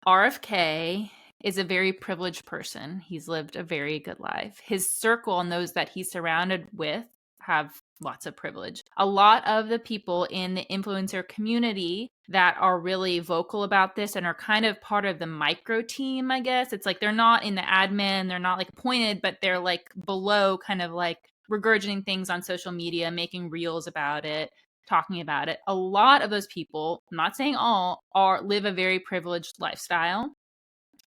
RFK is a very privileged person. He's lived a very good life. His circle and those that he's surrounded with have lots of privilege. A lot of the people in the influencer community that are really vocal about this and are kind of part of the micro team, I guess. It's like they're not in the admin, they're not like appointed, but they're like below, kind of like regurgitating things on social media, making reels about it, talking about it. A lot of those people, I'm not saying all, live a very privileged lifestyle.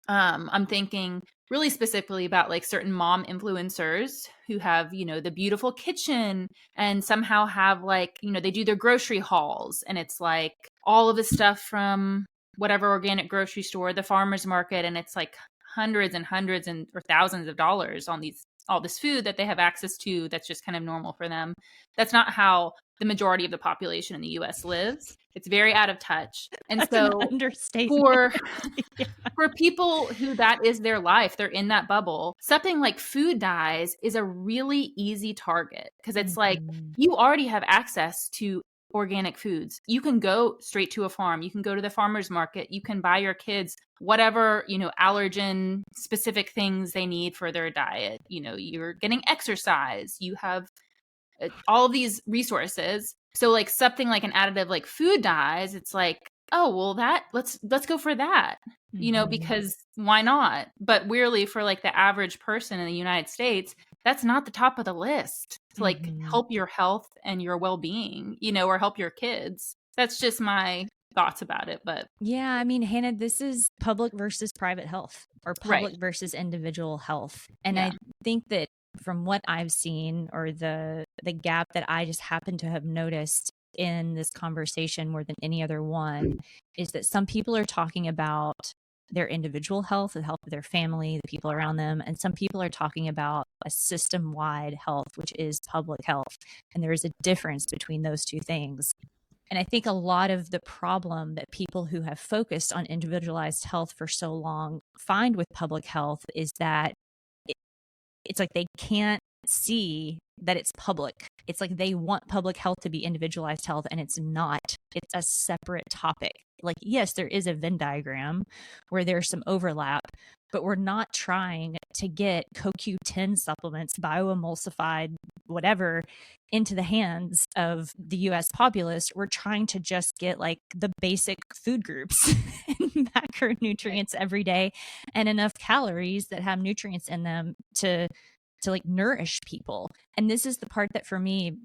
I'm thinking really specifically about like certain mom influencers who have, the beautiful kitchen and somehow have like, they do their grocery hauls, and it's like all of the stuff from whatever organic grocery store, the farmer's market, and it's like hundreds and hundreds or thousands of dollars on all this food that they have access to that's just kind of normal for them. That's not how the majority of the population in the US lives. It's very out of touch. And that's so an understatement. For people who that is their life, they're in that bubble, something like food dyes is a really easy target, because it's like you already have access to organic foods. You can go straight to a farm. You can go to the farmer's market. You can buy your kids whatever, allergen specific things they need for their diet. You're getting exercise. You have all of these resources. So like something like an additive like food dyes, it's like oh, well, let's go for that, because why not? But weirdly, for like the average person in the United States, that's not the top of the list to like help your health and your well-being, or help your kids. That's just my thoughts about it. But yeah, I mean, Hannah, this is public versus private health, or public right. versus individual health. And Yeah. I think that from what I've seen, or the gap that I just happen to have noticed in this conversation more than any other one, is that some people are talking about their individual health, the health of their family, the people around them, and some people are talking about a system-wide health, which is public health. And there is a difference between those two things. And I think a lot of the problem that people who have focused on individualized health for so long find with public health is that it's like they can't see that it's public. It's like they want public health to be individualized health, and it's not. It's a separate topic. Like, yes, there is a Venn diagram where there's some overlap, but we're not trying to get CoQ10 supplements, bioemulsified, whatever, into the hands of the US populace. We're trying to just get like the basic food groups and macronutrients every day, and enough calories that have nutrients in them to like nourish people. And this is the part that for me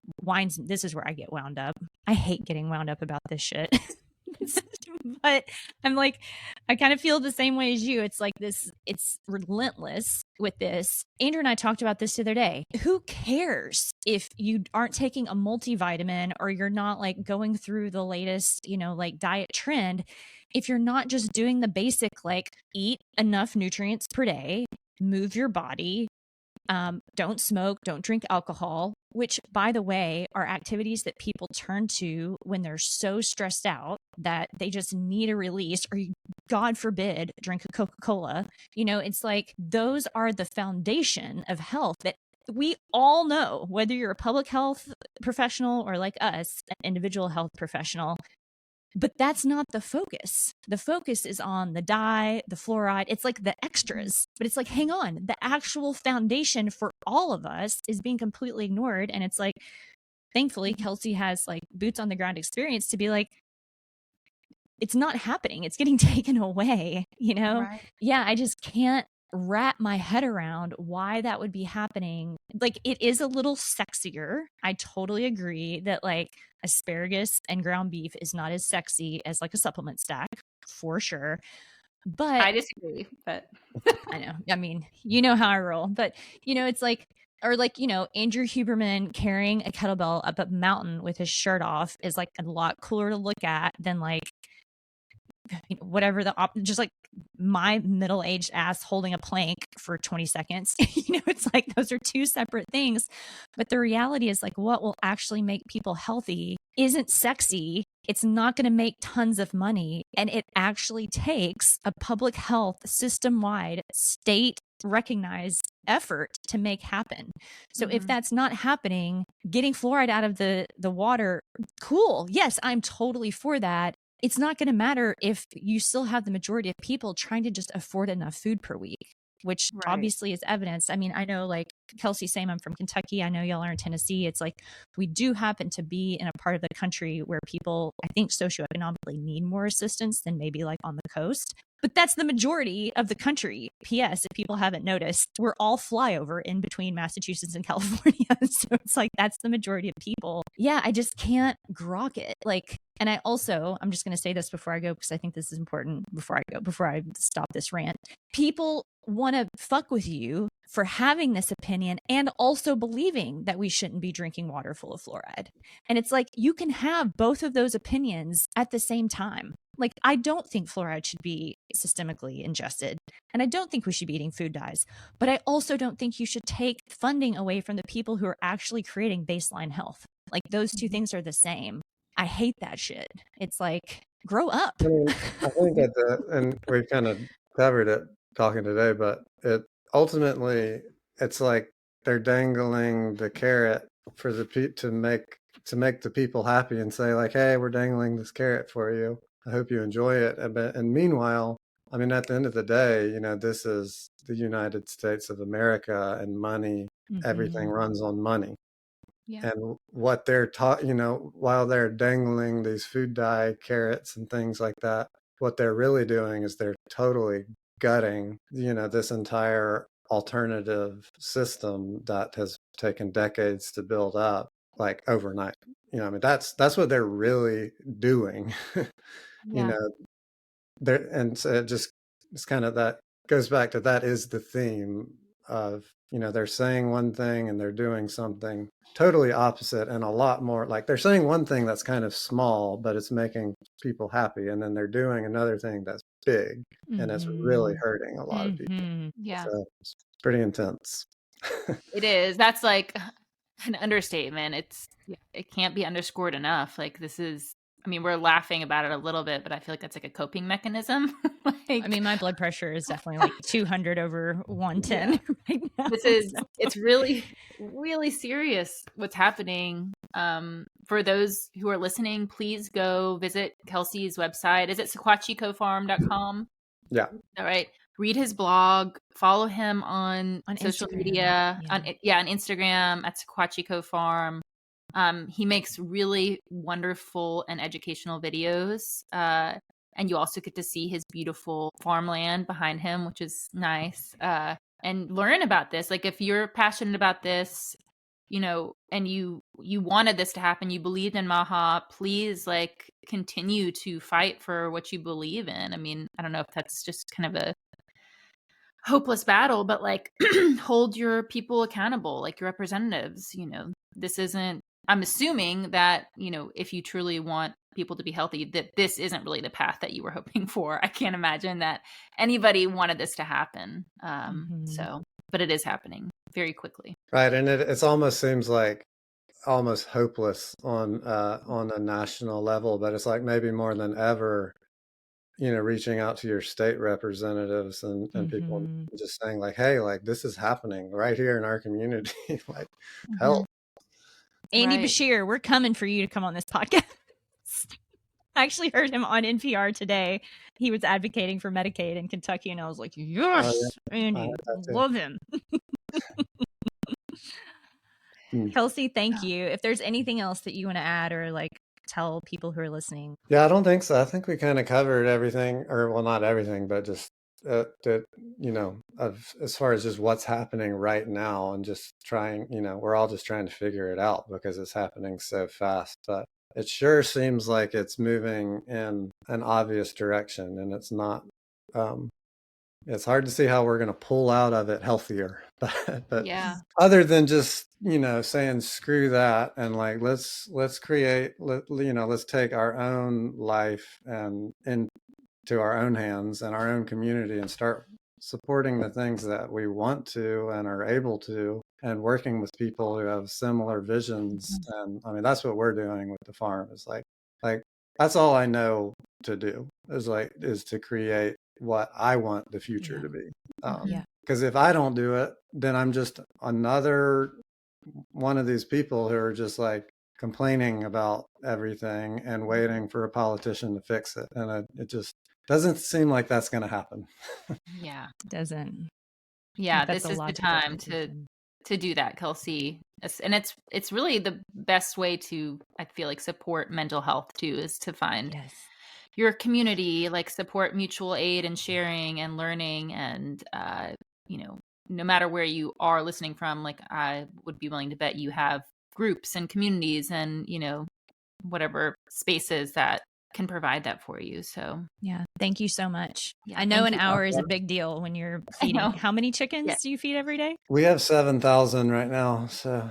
this is where I get wound up. I hate getting wound up about this shit. But I'm like, I kind of feel the same way as you. It's like this, it's relentless with this. Andrew and I talked about this the other day. Who cares if you aren't taking a multivitamin, or you're not like going through the latest, like diet trend, if you're not just doing the basic, like eat enough nutrients per day, move your body, don't smoke, don't drink alcohol, which, by the way, are activities that people turn to when they're so stressed out that they just need a release, or God forbid, drink a Coca-Cola. It's like those are the foundation of health that we all know, whether you're a public health professional or like us, an individual health professional. But that's not the focus. The focus is on the dye, the fluoride. It's like the extras, but it's like, hang on, the actual foundation for all of us is being completely ignored. And it's like, thankfully, Kelsey has like boots on the ground experience to be like, it's not happening. It's getting taken away, Right. Yeah, I just can't wrap my head around why that would be happening. Like, it is a little sexier. I totally agree that like asparagus and ground beef is not as sexy as like a supplement stack, for sure. But I disagree, but I know. I mean, you know how I roll. But it's like, or like, Andrew Huberman carrying a kettlebell up a mountain with his shirt off is like a lot cooler to look at than like whatever just like my middle-aged ass holding a plank for 20 seconds. It's like those are two separate things. But the reality is like what will actually make people healthy isn't sexy. It's not going to make tons of money. And it actually takes a public health system-wide, state recognized effort to make happen. So if that's not happening, getting fluoride out of the water, cool. Yes, I'm totally for that. It's not going to matter if you still have the majority of people trying to just afford enough food per week, which obviously is evidenced. I mean, I know like Kelsey saying I'm from Kentucky. I know y'all are in Tennessee. It's like we do happen to be in a part of the country where people, I think, socioeconomically need more assistance than maybe like on the coast. But that's the majority of the country. P.S. If people haven't noticed, we're all flyover in between Massachusetts and California. So it's like that's the majority of people. Yeah, I just can't grok it. Like, and I'm just going to say this before I go, because I think this is important before I stop this rant. People want to fuck with you for having this opinion and also believing that we shouldn't be drinking water full of fluoride. And it's like, you can have both of those opinions at the same time. Like, I don't think fluoride should be systemically ingested, and I don't think we should be eating food dyes, but I also don't think you should take funding away from the people who are actually creating baseline health. Like, those two things are the same. I hate that shit. It's like, grow up. I mean, I think and we've kind of covered it talking today, but ultimately it's like they're dangling the carrot for to make the people happy and say like, hey, we're dangling this carrot for you. I hope you enjoy it. And meanwhile, I mean, at the end of the day, this is the United States of America, and money, everything runs on money. And what they're taught, while they're dangling these food dye carrots and things like that, what they're really doing is they're totally gutting, this entire alternative system that has taken decades to build up, like overnight. That's what they're really doing. And so it's kind of that goes back to that is the theme of, they're saying one thing and they're doing something totally opposite, and a lot more like they're saying one thing that's kind of small, but it's making people happy. And then they're doing another thing that's big and it's really hurting a lot of people. Yeah. So it's pretty intense. It is. That's like an understatement. It can't be underscored enough. Like we're laughing about it a little bit, but I feel like that's like a coping mechanism. My blood pressure is definitely like 200 over 110 right now. It's really, really serious what's happening. For those who are listening, please go visit Kelsey's website. Is it sequatchiecofarm.com? Yeah. All right. Read his blog, follow him on social media, on Instagram at Sequatchie Farm. He makes really wonderful and educational videos. And you also get to see his beautiful farmland behind him, which is nice. And learn about this. Like if you're passionate about this, and you wanted this to happen, you believed in MAHA, please continue to fight for what you believe in. I don't know if that's just kind of a hopeless battle, but hold your people accountable, like your representatives. This isn't, I'm assuming that, if you truly want people to be healthy, that this isn't really the path that you were hoping for. I can't imagine that anybody wanted this to happen. But it is happening very quickly. Right. And it almost seems like almost hopeless on a national level, but it's like maybe more than ever, reaching out to your state representatives and people just saying hey, this is happening right here in our community, help. Andy Bashir, we're coming for you to come on this podcast. I actually heard him on NPR today. He was advocating for Medicaid in Kentucky, and I was like, yes, Andy, love him. Kelsey, thank you. If there's anything else that you want to add or tell people who are listening. Yeah, I don't think so. I think we kind of covered everything, or well, not everything, but just as far as just what's happening right now, and just trying, we're all just trying to figure it out because it's happening so fast. But it sure seems like it's moving in an obvious direction, and it's not. It's hard to see how we're going to pull out of it healthier, but other than just, saying screw that and let's create, let's take our own life and into our own hands and our own community and start supporting the things that we want to and are able to, and working with people who have similar visions. And that's what we're doing with the farm. Is like that's all I know to do is to create what I want the future to be. Because if I don't do it, then I'm just another one of these people who are just complaining about everything and waiting for a politician to fix it. And it just doesn't seem like that's going to happen. Yeah, it doesn't. Yeah, this is the time to do that, Kelsey. And it's really the best way to, I feel support mental health too, is to find your community, support mutual aid and sharing and learning. And, no matter where you are listening from, I would be willing to bet you have groups and communities and, whatever spaces that can provide that for you. So yeah, thank you so much. I know an hour is a big deal when you're feeding. How many chickens do you feed every day? We have 7,000 right now. So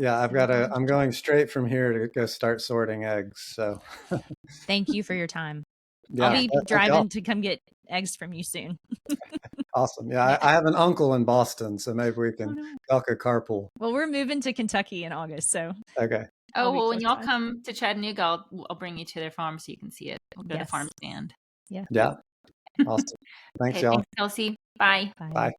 I'm going straight from here to go start sorting eggs. So thank you for your time. I'll be driving to come get eggs from you soon. Awesome. Yeah, I have an uncle in Boston, so maybe we can y'all could carpool. Well, we're moving to Kentucky in August, so okay. Oh, well, when y'all come to Chattanooga, I'll bring you to their farm so you can see it. We'll go to the farm stand. Yeah. Awesome. Thanks, y'all. Thanks, Kelsey. Bye. Bye.